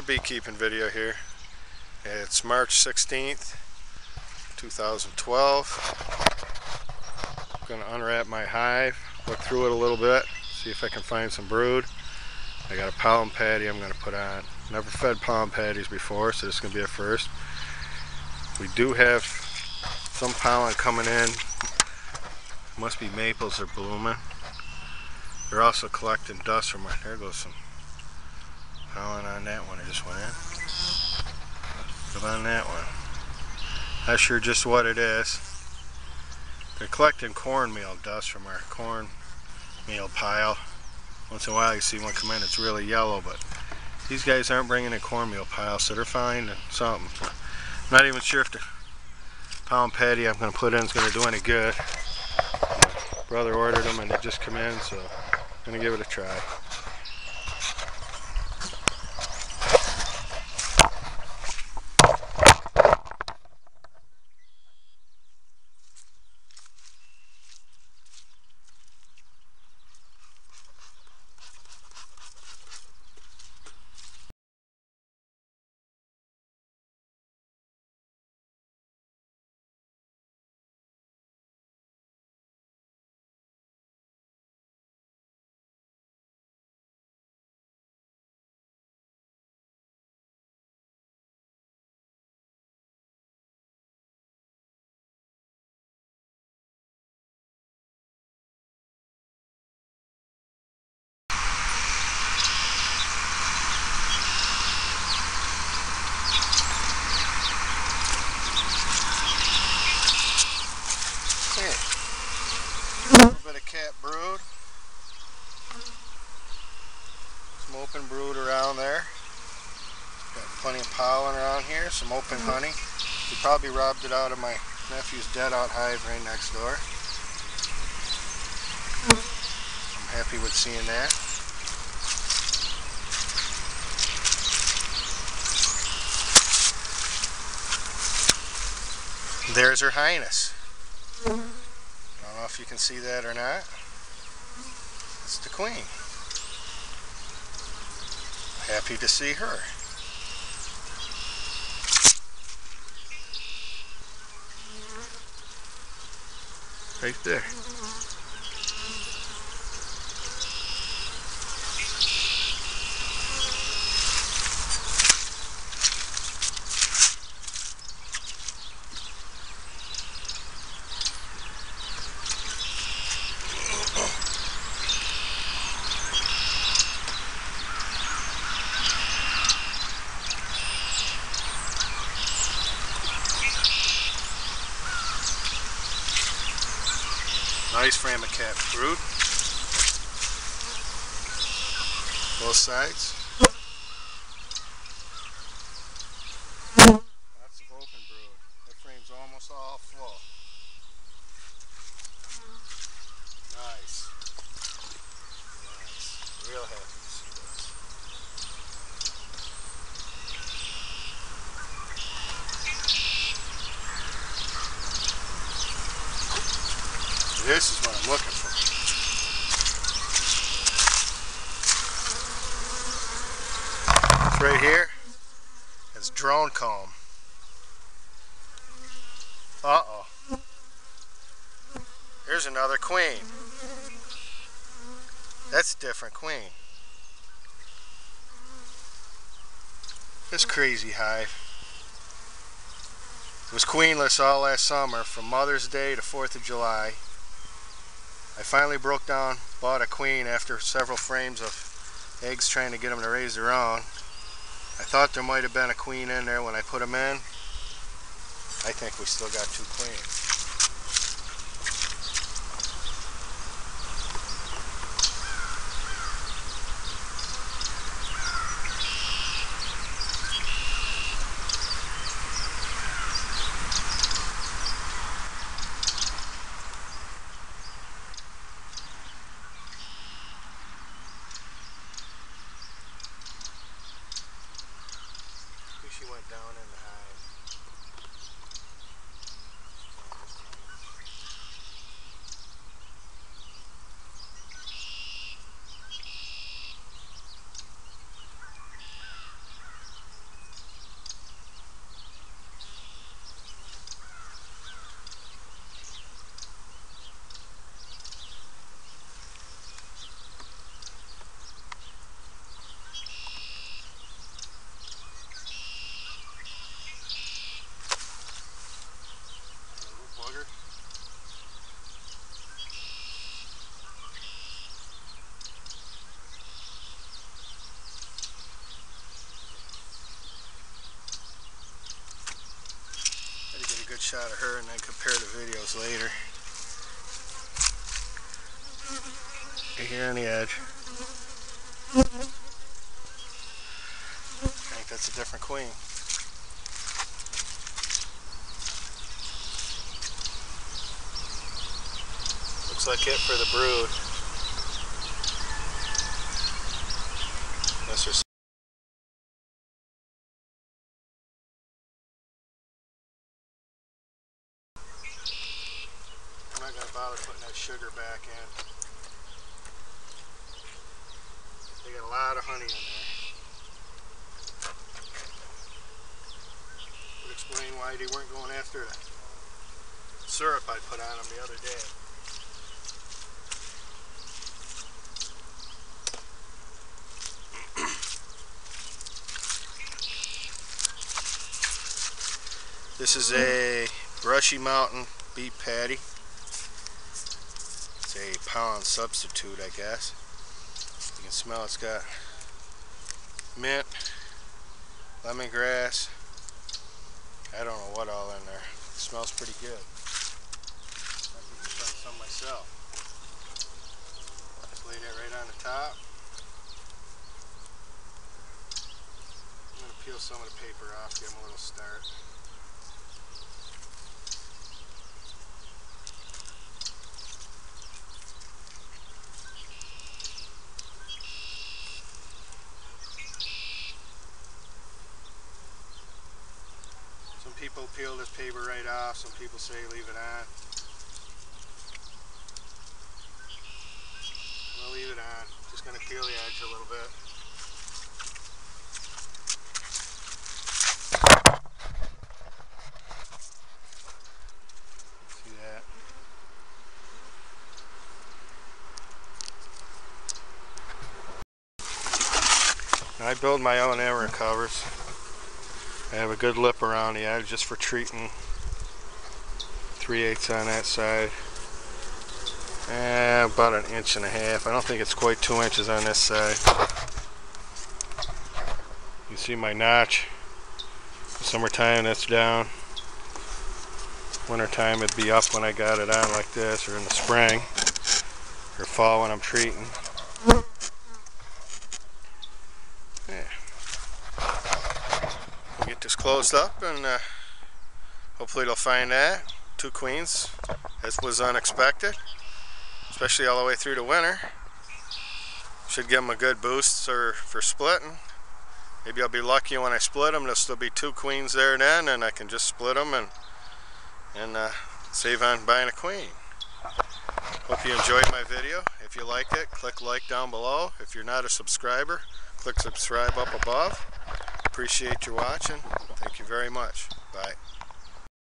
Another beekeeping video here. It's March 16th, 2012. I'm going to unwrap my hive, look through it a little bit, see if I can find some brood. I got a pollen patty I'm going to put on. Never fed pollen patties before, so this is going to be a first. We do have some pollen coming in. Must be maples are blooming. They're also collecting dust from there goes some pollen on that one. I just went in. Look on that one. Not sure just what it is. They're collecting cornmeal dust from our cornmeal pile. Once in a while you see one come in, it's really yellow, but these guys aren't bringing in cornmeal piles, so they're finding something. I'm not even sure if the pollen patty I'm going to put in is going to do any good. My brother ordered them and they just come in, so I'm going to give it a try. A little bit of cat brood. Some open brood around there. Got plenty of pollen around here, some open honey. We probably robbed it out of my nephew's dead out hive right next door. I'm happy with seeing that. There's Her Highness. I don't know if you can see that or not. It's the Queen. Happy to see her. Right there. Nice frame of cat brood. Both sides. Lots of open brood. That frame's almost all full. Nice. Nice. Real happy to see this. This is what I'm looking for. It's right here. It's drone comb. Uh-oh. Here's another queen. That's a different queen. This crazy hive. It was queenless all last summer from Mother's Day to 4th of July. I finally broke down, bought a queen after several frames of eggs trying to get them to raise their own. I thought there might have been a queen in there when I put them in. I think we still got two queens. She went down in the hive. good shot of her and then compare the videos later. Here on the edge. I think that's a different queen. Looks like it for the brood. Unless there's I'm not going to bother putting that sugar back in. They got a lot of honey in there. Would explain why they weren't going after the syrup I put on them the other day. This is a Brushy Mountain beef patty. It's a pollen substitute, I guess. You can smell it's got mint, lemongrass, I don't know what all in there. It smells pretty good. I can try some myself. Just lay that right on the top. I'm going to peel some of the paper off, give them a little start. Some people peel this paper right off, some people say leave it on. We'll leave it on. Just going to peel the edge a little bit. See that? Now I build my own emer covers. I have a good lip around the edge just for treating. 3/8 on that side. About 1.5 inches. I don't think it's quite 2 inches on this side. You see my notch. Summertime that's down. Wintertime it'd be up when I got it on like this, or in the spring, or fall when I'm treating. Yeah. We'll get this closed up and hopefully they'll find that. 2 queens. This was unexpected, especially all the way through the winter. Should give them a good boost for splitting. Maybe I'll be lucky when I split them. There'll still be 2 queens there then, and I can just split them and save on buying a queen. Hope you enjoyed my video. If you like it, click like down below. If you're not a subscriber, click subscribe up above. Appreciate you watching. Thank you very much. Bye.